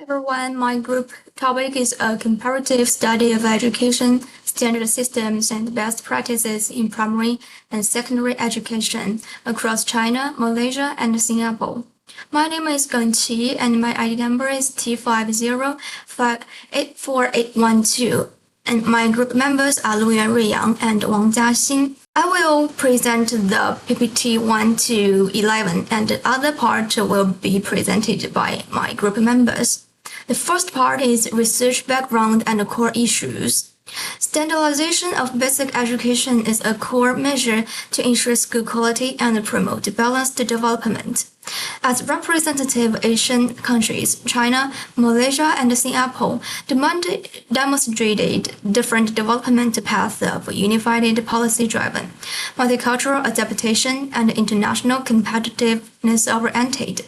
Everyone, my group topic is a comparative study of education, standard systems, and best practices in primary and secondary education across China, Malaysia, and Singapore. My name is Geng Qi, and my ID number is T505848112. And my group members are Lu Yuanrui and Wang Jiaxin. I will present the PPT 1 to 11, and the other part will be presented by my group members. The first part is research background and core issues. Standardization of basic education is a core measure to ensure school quality and promote balanced development. As representative Asian countries, China, Malaysia, and Singapore demonstrated different development paths of unified policy-driven, multicultural adaptation, and international competitiveness-oriented.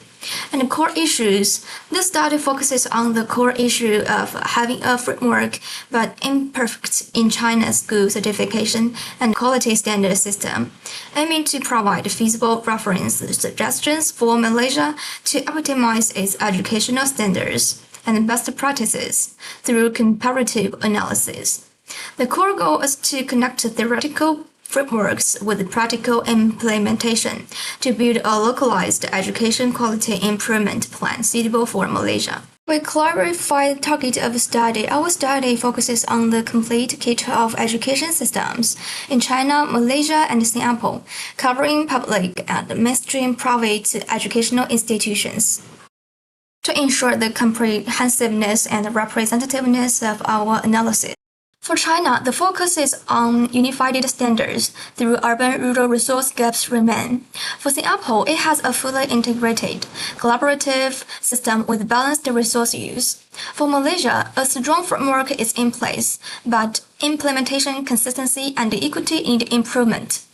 And core issues. This study focuses on the core issue of having a framework but imperfect in China's school certification and quality standard system, aiming to provide feasible reference suggestions for Malaysia to optimize its educational standards and best practices through comparative analysis. The core goal is to connect theoretical frameworks with practical implementation to build a localized education quality improvement plan suitable for Malaysia. We clarify the target of study. Our study focuses on the complete kit of education systems in China, Malaysia, and Singapore, covering public and mainstream private educational institutions. To ensure the comprehensiveness and representativeness of our analysis. For China, the focus is on unified standards through urban-rural resource gaps remain. For Singapore, it has a fully integrated, collaborative system with balanced resource use. For Malaysia, a strong framework is in place, but implementation consistency and equity need improvement.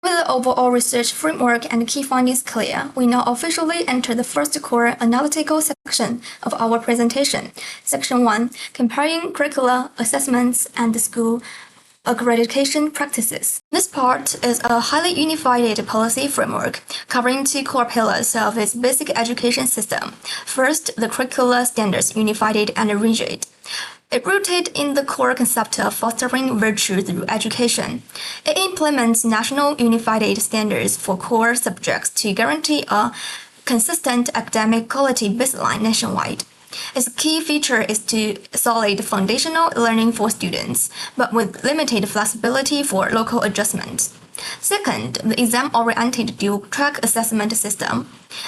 With the overall research framework and key findings clear, we now officially enter the first core analytical section of our presentation. Section 1, comparing curricula, assessments, and school accreditation practices. This part is a highly unified policy framework covering two core pillars of its basic education system. First, the curricula standards unified and rigid. It rooted in the core concept of fostering virtue through education. It implements national unified standards for core subjects to guarantee a consistent academic quality baseline nationwide. Its key feature is to solid foundational learning for students, but with limited flexibility for local adjustments. Second, the exam-oriented dual-track assessment system.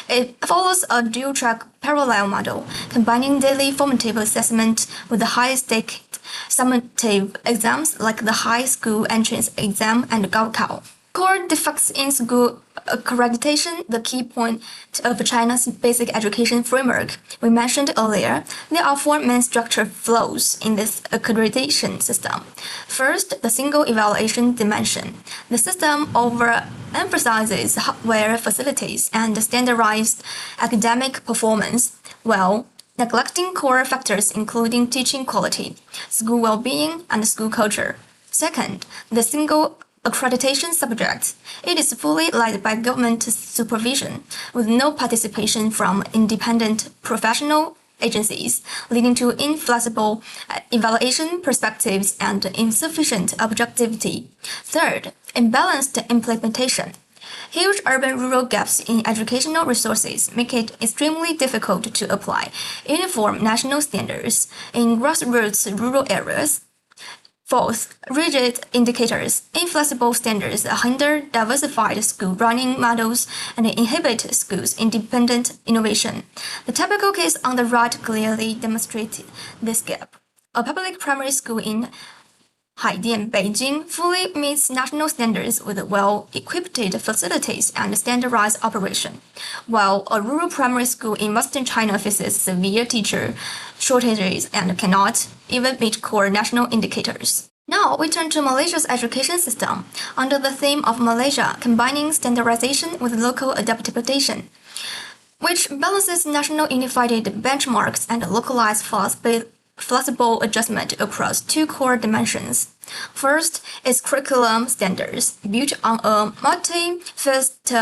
It follows a dual-track parallel model, combining daily formative assessment with the high-stake summative exams like the high school entrance exam and Gaokao. Core defects in school accreditation, the key point of China's basic education framework we mentioned earlier. There are four main structure flows in this accreditation system. First, the single evaluation dimension. The system overemphasizes hardware facilities and standardized academic performance, while neglecting core factors including teaching quality, school well-being, and school culture. Second, the single accreditation subject. It is fully led by government supervision, with no participation from independent professional agencies, leading to inflexible evaluation perspectives and insufficient objectivity. Third, imbalanced implementation. Huge urban-rural gaps in educational resources make it extremely difficult to apply uniform national standards in grassroots rural areas. Fourth, rigid indicators. Inflexible standards hinder diversified school running models and inhibit schools' independent innovation. The typical case on the right clearly demonstrates this gap. A public primary school in Haidian, Beijing fully meets national standards with well-equipped facilities and standardized operation, while a rural primary school in Western China faces severe teacher shortages and cannot even meet core national indicators. Now we turn to Malaysia's education system, under the theme of Malaysia combining standardization with local adaptation, which balances national unified benchmarks and localized flexible adjustment across two core dimensions. First is curriculum standards, built on a multi-phased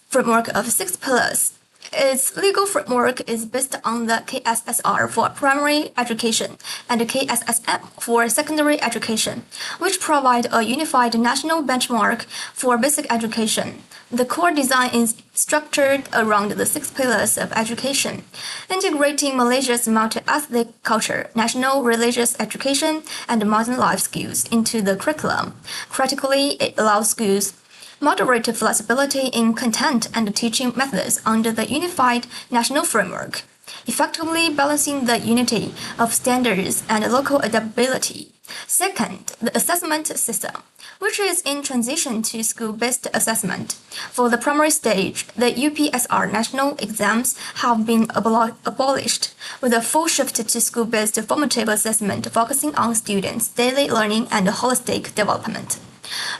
framework of 6 pillars. Its legal framework is based on the KSSR for primary education and the KSSM for secondary education, which provide a unified national benchmark for basic education. The core design is structured around the six pillars of education, integrating Malaysia's multi-ethnic culture, national religious education, and modern life skills into the curriculum. Critically, it allows schools moderate flexibility in content and teaching methods under the unified national framework, effectively balancing the unity of standards and local adaptability. Second, the assessment system, which is in transition to school-based assessment. For the primary stage, the UPSR national exams have been abolished, with a full shift to school-based formative assessment focusing on students' daily learning and holistic development.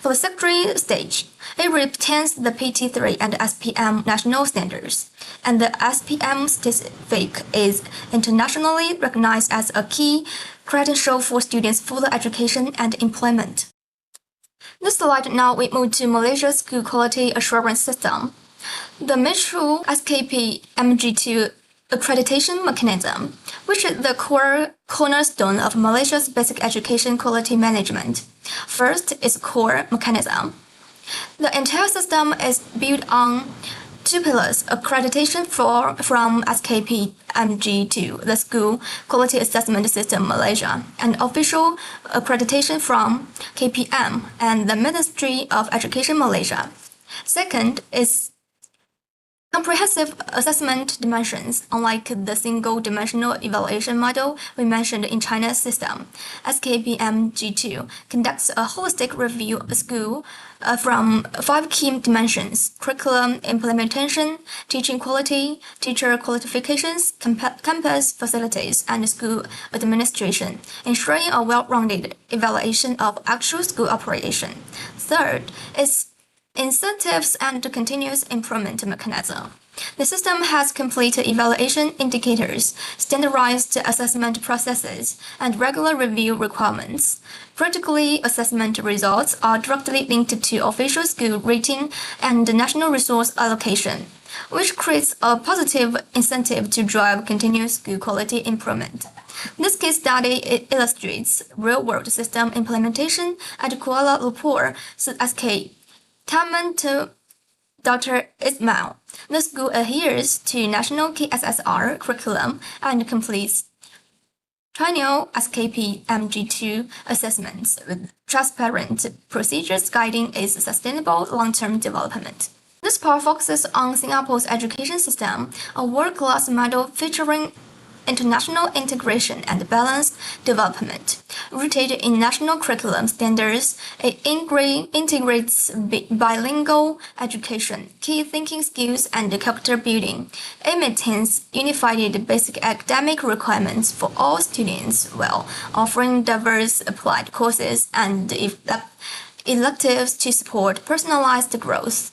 For the secondary stage, it retains the PT3 and SPM national standards, and the SPM certificate is internationally recognized as a key credential for students' further education and employment. This slide now we move to Malaysia's School Quality Assurance System. The Metro SKP MG2 accreditation mechanism, which is the cornerstone of Malaysia's basic education quality management. First is core mechanism. The entire system is built on two pillars: accreditation from SKP MG2, the School Quality Assessment System Malaysia, and official accreditation from KPM and the Ministry of Education Malaysia. Second is comprehensive assessment dimensions. Unlike the single-dimensional evaluation model we mentioned in China's system, SKPMG2 conducts a holistic review of school from 5 key dimensions: curriculum implementation, teaching quality, teacher qualifications, campus facilities, and school administration, ensuring a well-rounded evaluation of actual school operation. Third is incentives and continuous improvement mechanism. The system has complete evaluation indicators, standardized assessment processes, and regular review requirements. Critically, assessment results are directly linked to official school rating and national resource allocation, which creates a positive incentive to drive continuous school quality improvement. This case study illustrates real-world system implementation at Kuala Lumpur SK Taman to Dr. Ismail. The school adheres to national KSSR curriculum and completes triennial SKP MG2 assessments with transparent procedures guiding its sustainable long-term development. This part focuses on Singapore's education system, a world-class model featuring international integration and balanced development. Rooted in national curriculum standards, it integrates bilingual education, key thinking skills, and character building. It maintains unified basic academic requirements for all students while offering diverse applied courses and electives to support personalized growth.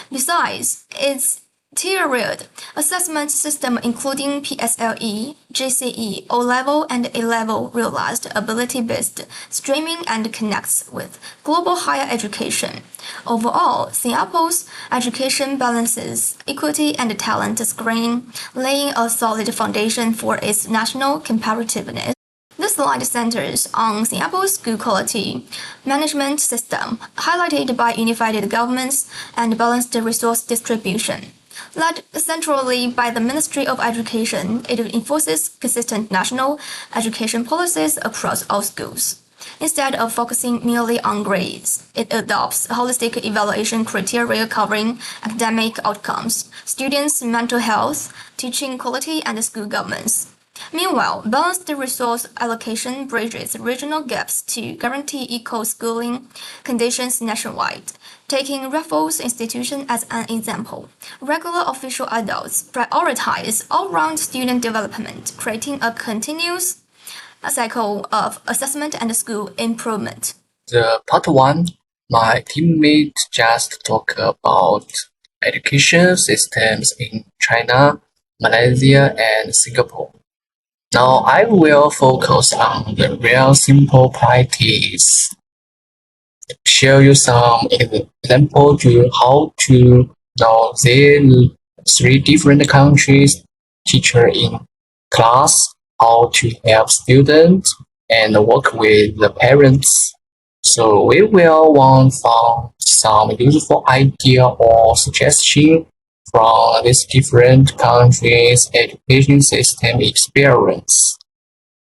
Besides, its tiered assessment system including PSLE, GCE, O-level, and A-level realized ability-based streaming and connects with global higher education. Overall, Singapore's education balances equity and talent screening, laying a solid foundation for its national competitiveness. This slide centers on Singapore's school quality management system, highlighted by unified governance and balanced resource distribution. Led centrally by the Ministry of Education, it enforces consistent national education policies across all schools. Instead of focusing merely on grades, it adopts holistic evaluation criteria covering academic outcomes, students' mental health, teaching quality, and school governance. Meanwhile, balanced resource allocation bridges regional gaps to guarantee equal schooling conditions nationwide. Taking Raffles Institution as an example, regular official adults prioritize all-round student development, creating a continuous cycle of assessment and school improvement. The part 1, my teammate just talked about education systems in China, Malaysia, and Singapore. Now I will focus on the real simple practice. Show you some example to how to know their 3 different countries teacher in class, how to help students and work with the parents. So we will want some useful idea or suggestion from these different countries' education system experience.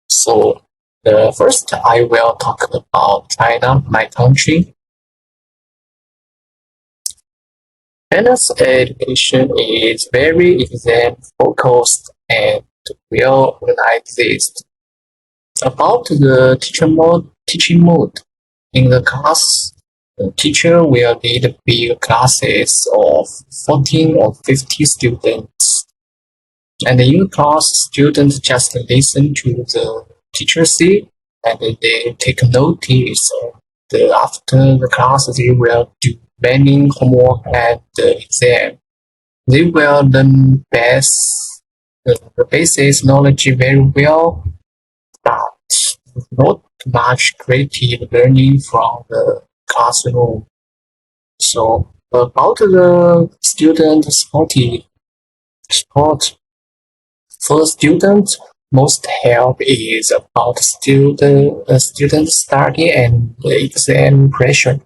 So the first I will talk about China, my country. China's education is very exam focused and well organized. About the teaching mode in the class, the teacher will lead big classes of 14 or 50 students. And in class, students just listen to the teacher say and they take notice. After the class, they will do many homework and the exam. They will learn the basic knowledge very well, but not much creative learning from the classroom. So about the student sport for the student, most help is about student study and the exam pressure.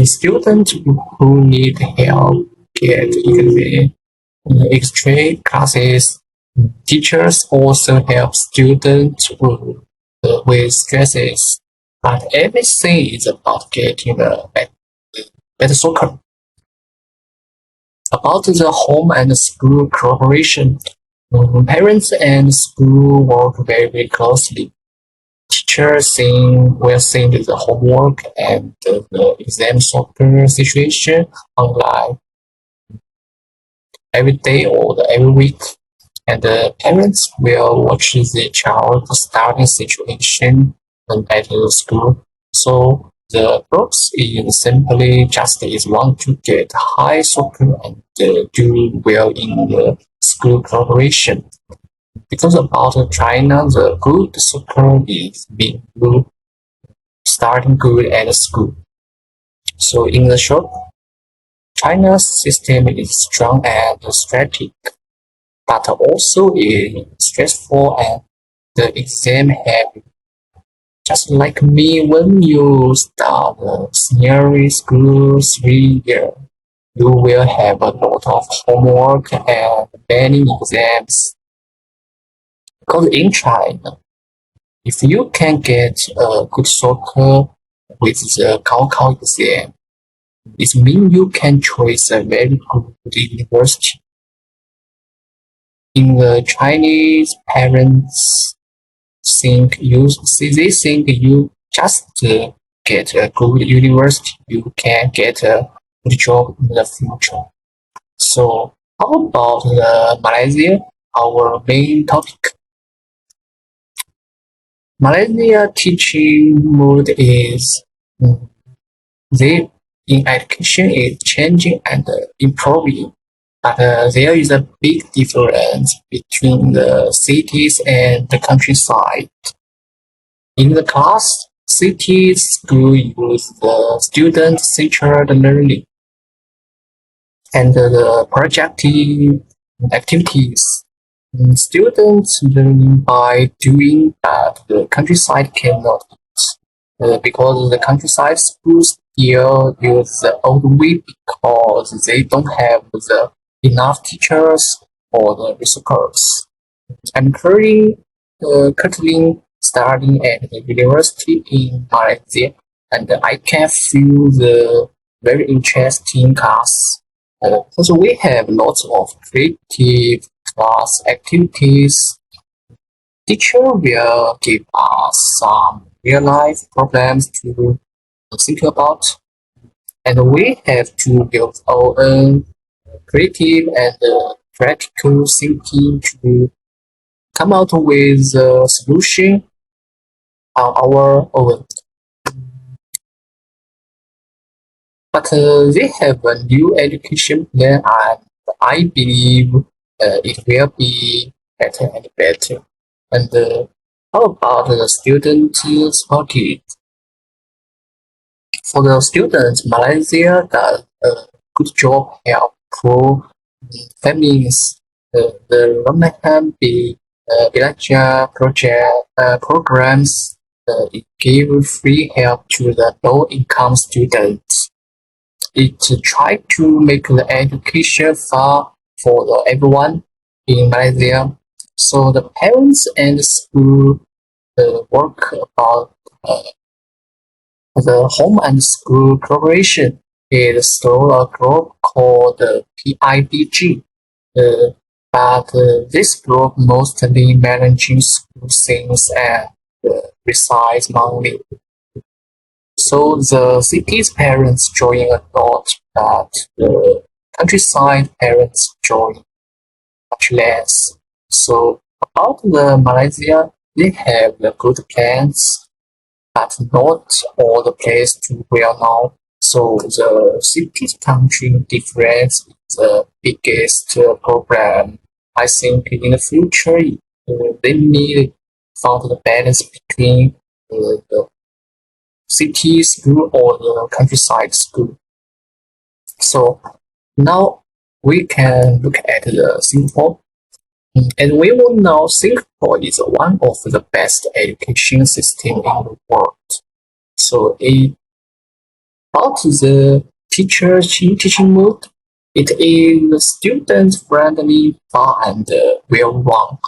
Students who need help get extra classes. Teachers also help students with stresses, but everything is about getting a better soccer. About the home and school cooperation, parents and school work very closely. Teachers will send the homework and the exam soccer situation online every day or every week, and the parents will watch the child's study situation at the school. So the purpose is simply just is want to get high soccer and do well in the school cooperation. Because about China, the good soccer is being good, starting good at school. So in the short, China's system is strong and strategic, but also is stressful and the exam heavy. Just like me, when you start senior school 3 years, you will have a lot of homework and many exams. Because in China, if you can get a good soccer with the Gaokao exam, it means you can choose a very good university. In the Chinese, parents they think you just get a good university, you can get a good job in the future. So how about Malaysia, our main topic? Malaysia teaching mode is they in education is changing and improving, but there is a big difference between the cities and the countryside. In the class, city school use the student-centered learning and the projective activities. Students learning by doing that the countryside cannot, because the countryside schools still use the old way because they don't have the enough teachers or the resources. I'm currently studying at the university in Malaysia, and I can feel the very interesting class. Also, we have lots of creative class activities. Teacher will give us some real life problems to think about, and we have to build our own creative and practical thinking to come out with a solution on our own. But they have a new education plan, and I believe it will be better and better. And how about the student support? For the students, Malaysia does a good job help Feminist. The Ramahan Elijah programs it gave free help to the low-income students. It tried to make the education fair for everyone in Malaysia. So the parents and the school work about the home and school cooperation is through a group called PIBG. But this group mostly managing school things and resides monthly. So the city's parents join a lot, but the countryside parents join much less. So about the Malaysia, they have the good plans, but not all the place too well now. So the city's country difference is the biggest problem. I think in the future they need found the balance between the city school or the countryside school. So now we can look at the Singapore. And we will know Singapore is one of the best education system in the world. So about the teaching mood, it is student friendly, fun and well run.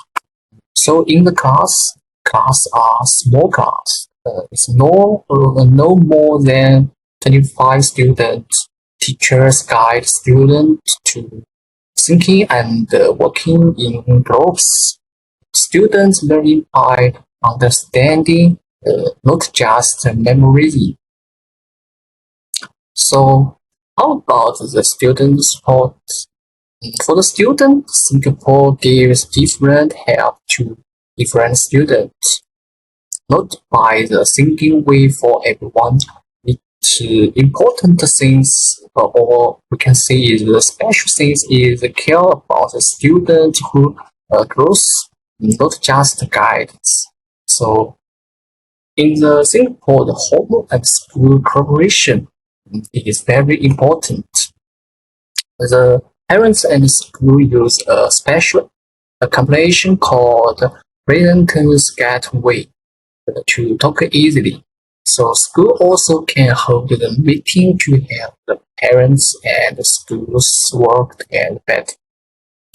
So in the class are small class. It's no more than 25 students. Teachers guide students to thinking and working in groups. Students learning by understanding, not just memorizing. So how about the student support? For the students, Singapore gives different help to different students, not by the single way for everyone. It's important things, or we can say is the special things is care about the student who grows, not just guides. So in the Singapore, the home and school cooperation is very important. The parents and school use a special combination called Presenters Gateway to talk easily. So school also can hold the meeting to help the parents and the schools work together better.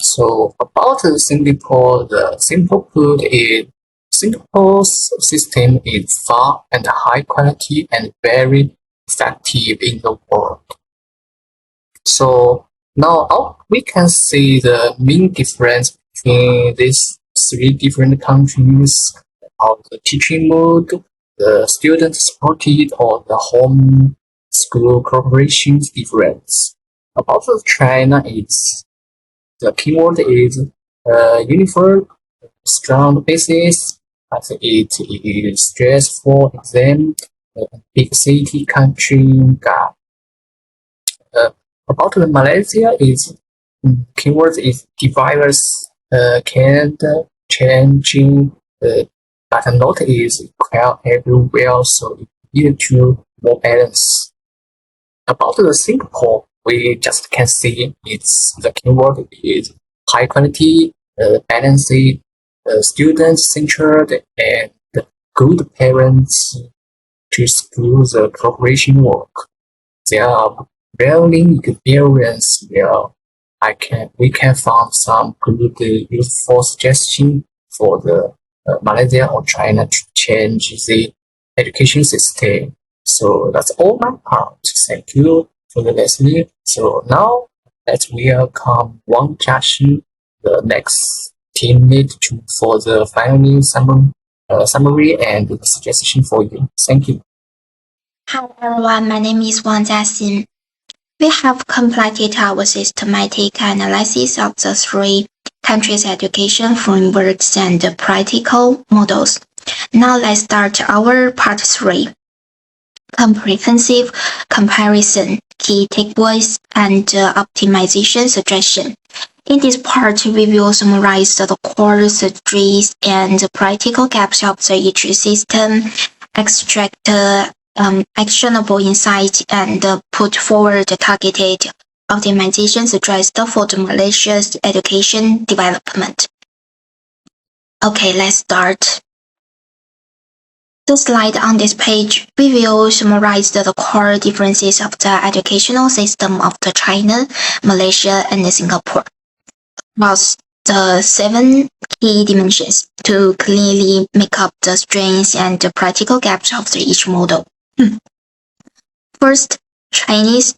So about Singapore, the simple put is Singapore's system is far and high quality and very effective in the world. So now we can see the main difference between these three different countries, how the teaching mode, the student supported, or the home school cooperation difference. About China, the keyword is uniform, strong basis, but it is stressful exam, big city country gap. About the Malaysia is keyword is device can changing, but not is equal everywhere, so it need to more balance. About the Singapore, we just can see it's the keyword is high quality, balanced, student centered, and good parents to school the cooperation work. There are learning experience where we can find some good useful suggestion for the Malaysia or China to change the education system. So that's all my part. Thank you for the listening. So now let's welcome Wang Jiaxin, the next teammate for the final summary and the suggestion for you. Thank you. Hi everyone, my name is Wang Jiaxin. We have completed our systematic analysis of the three countries' education frameworks and practical models. Now let's start our part 3. Comprehensive comparison, key takeaways, and optimization suggestion. In this part, we will summarize the core strategies and practical gaps of each system, extract actionable insights, and put forward targeted optimization stressed for the Malaysia's education development. Okay, let's start. The slide on this page, we will summarize the core differences of the educational system of the China, Malaysia, and Singapore. Across the 7 key dimensions to clearly make up the strengths and the practical gaps of each model. First, China's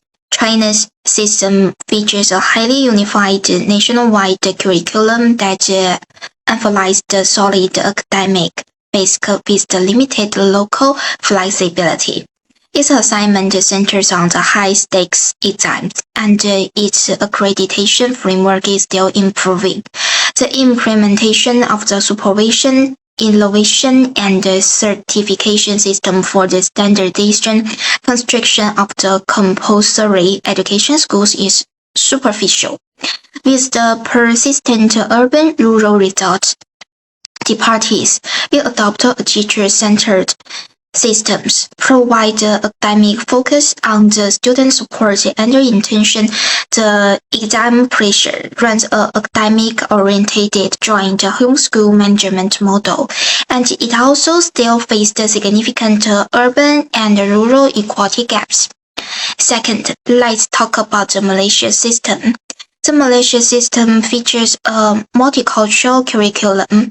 system features a highly unified nationwide curriculum that emphasizes the solid academic base with the limited local flexibility. Its assignment centers on the high-stakes exams, and its accreditation framework is still improving. The implementation of the supervision, innovation, and certification system for the standardization construction of the compulsory education schools is superficial. With the persistent urban-rural results, the parties will adopt a teacher-centered systems, provide academic focus on the student support and intention. The exam pressure runs an academic-oriented joint homeschool management model, and it also still faced significant urban and rural equality gaps. Second, let's talk about the Malaysia system. The Malaysia system features a multicultural curriculum.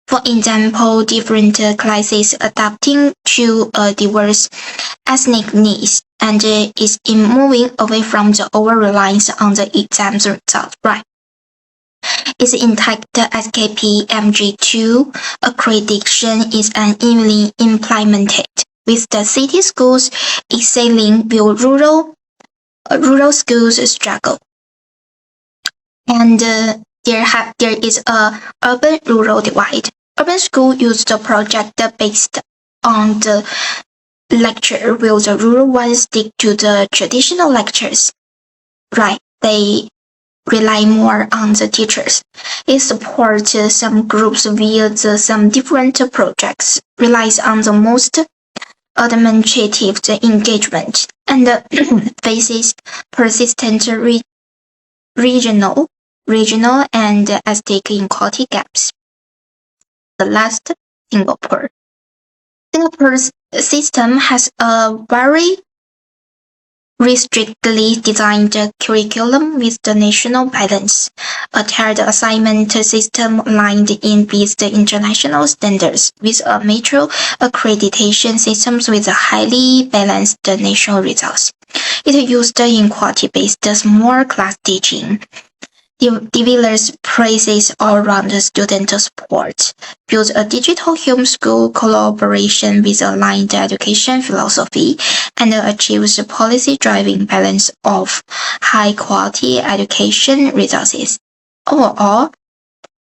For example, different classes adapting to diverse ethnic needs, and is in moving away from the over-reliance on the exam results, right? Its intact SKP MG2 accreditation is unevenly implemented, with the city schools excelling while rural schools struggle. And there is a urban-rural divide. Urban school use the project based on the lecture, while the rural ones stick to the traditional lectures. Right, they rely more on the teachers. It supports some groups via some different projects, relies on the most administrative engagement, and faces persistent regional and ethnic inequality gaps. The last, Singapore. Singapore's system has a very strictly designed curriculum with the national balance, a tiered assignment system aligned in with the international standards, with a major accreditation system with a highly balanced national results. It used inequality-based small class teaching. Developers praises all-round student support, built a digital homeschool collaboration with aligned education philosophy, and achieves a policy-driving balance of high-quality education resources. Overall,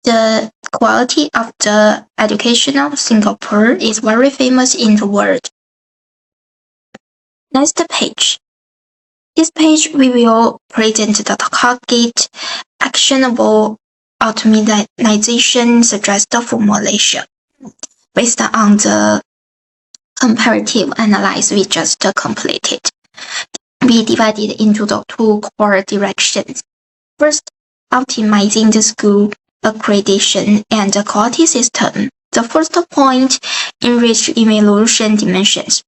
the quality of the education of Singapore is very famous in the world. Next page. This page we will present the target actionable optimization suggested for Malaysia. Based on the comparative analysis we just completed, we divided into the 2 core directions. First, optimizing the school accreditation and the quality system. The first point, enrich evaluation dimensions.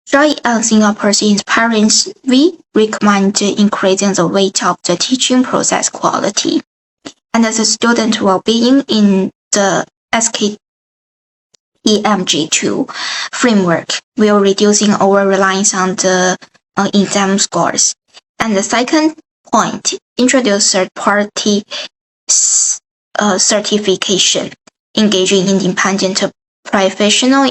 Drawing on Singapore's experience, we recommend increasing the weight of the teaching process quality and the student well-being in the SKPMG2 framework, while reducing over-reliance on the exam scores. And the second point, introduce third-party certification. Engaging independent professional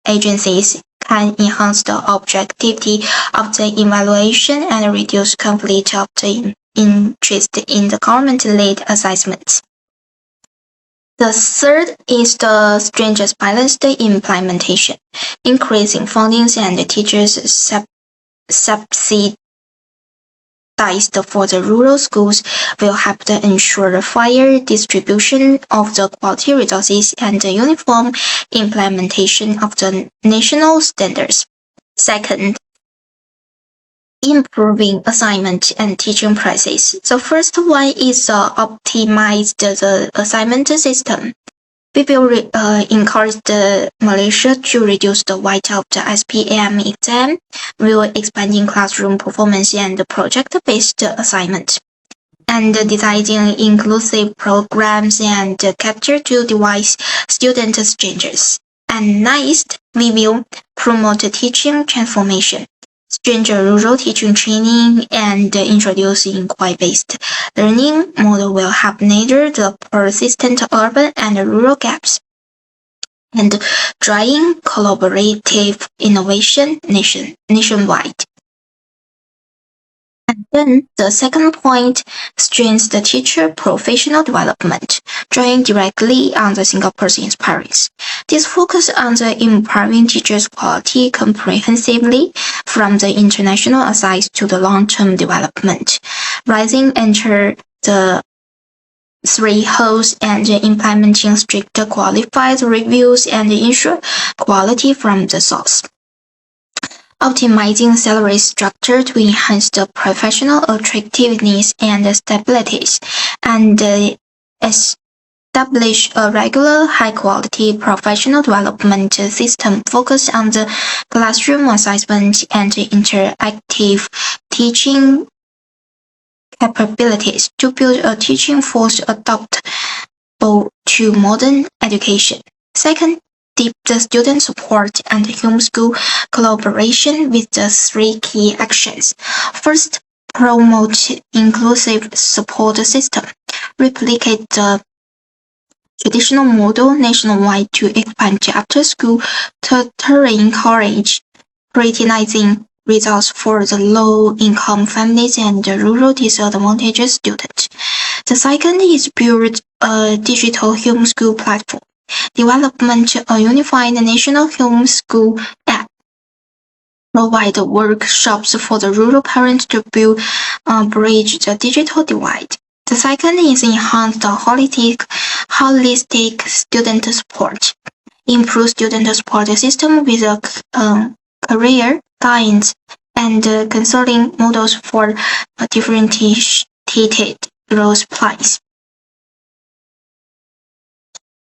agencies can enhance the objectivity of the evaluation and reduce conflict of the interest in the government-led assessments. The third is the stringent balanced implementation. Increasing fundings and teachers subsidized for the rural schools will help to ensure fair distribution of the quality resources and the uniform implementation of the national standards. Second, improving assignment and teaching process. The first one is optimize the assignment system. We will encourage the Malaysia to reduce the weight of the SPM exam, while expanding classroom performance and project-based assignment, and designing inclusive programs and capture to device student changes. And next, we will promote teaching transformation, strengthen rural teaching training, and introduce inquiry-based learning model will help narrow the persistent urban and rural gaps, and driving collaborative innovation nationwide. And then the second point strengthens the teacher professional development, drawing directly on the Singapore's experience. This focus on the improving teachers' quality comprehensively from the international aspects to the long-term development, rising enter the three holes and implementing strict qualified reviews and ensure quality from the source. Optimizing salary structure to enhance the professional attractiveness and stability, and establish a regular, high-quality professional development system focused on the classroom assessment and interactive teaching capabilities to build a teaching force adaptable to modern education. Second, deep the student support and homeschool collaboration with the three key actions. First, promote inclusive support system. Replicate the traditional model nationwide to expand after-school tutoring, encourage prioritizing results for the low-income families and the rural disadvantaged students. The second is build a digital homeschool platform. Development a unified national homeschool app. Provide workshops for the rural parents to build bridge the digital divide. The second is enhance the holistic student support. Improve student support system with a career guidance and counseling models for differentiated growth plans.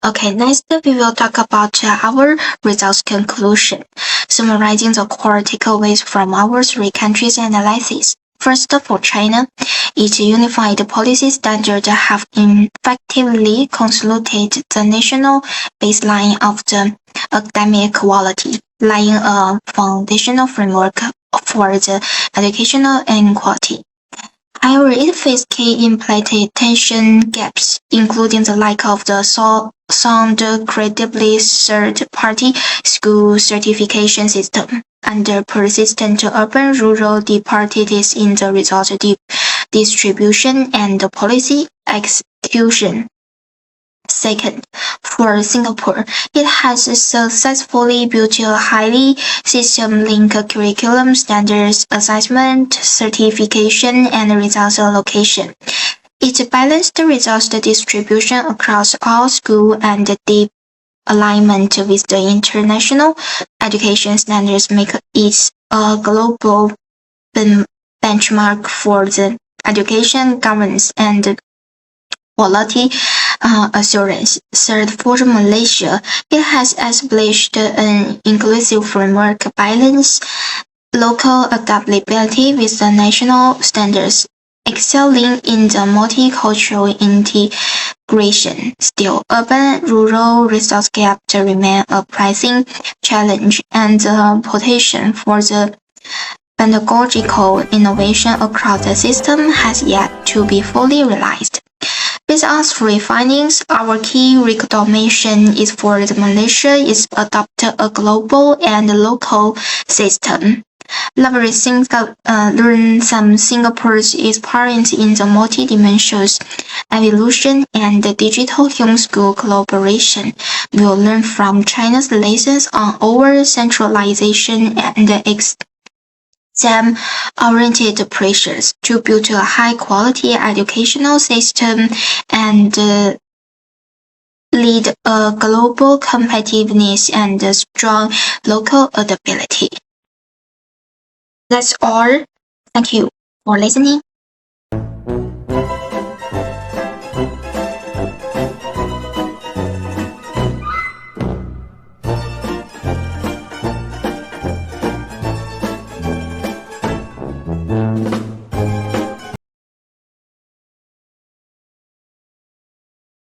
Okay, next we will talk about our results conclusion, summarizing the core takeaways from our three countries analysis. First, for China, its unified policy standards have effectively consolidated the national baseline of the academic quality, laying a foundational framework for the educational inequality. However, it faced key implementation gaps, including the lack of the sound, credibly third-party school certification system, and the persistent urban-rural disparities in the result distribution and policy execution. Second, for Singapore, it has successfully built a highly system-linked curriculum, standards assessment, certification, and results allocation. It balanced results distribution across all schools and deep alignment with the international education standards make it a global benchmark for the education governance and quality assurance. Third, for Malaysia, it has established an inclusive framework, balance local adaptability with the national standards, excelling in the multicultural integration. Still, urban-rural resource gap remain a pressing challenge, and the potential for the pedagogical innovation across the system has yet to be fully realized. Based on three findings, our key recommendation is for Malaysia is adopt a global and local system. Learn some Singapore's experience in the multi-dimensional evolution and the digital homeschool collaboration. We'll learn from China's lessons on over-centralization and exam-oriented pressures to build a high-quality educational system and lead a global competitiveness and strong local adaptability. That's all. Thank you for listening.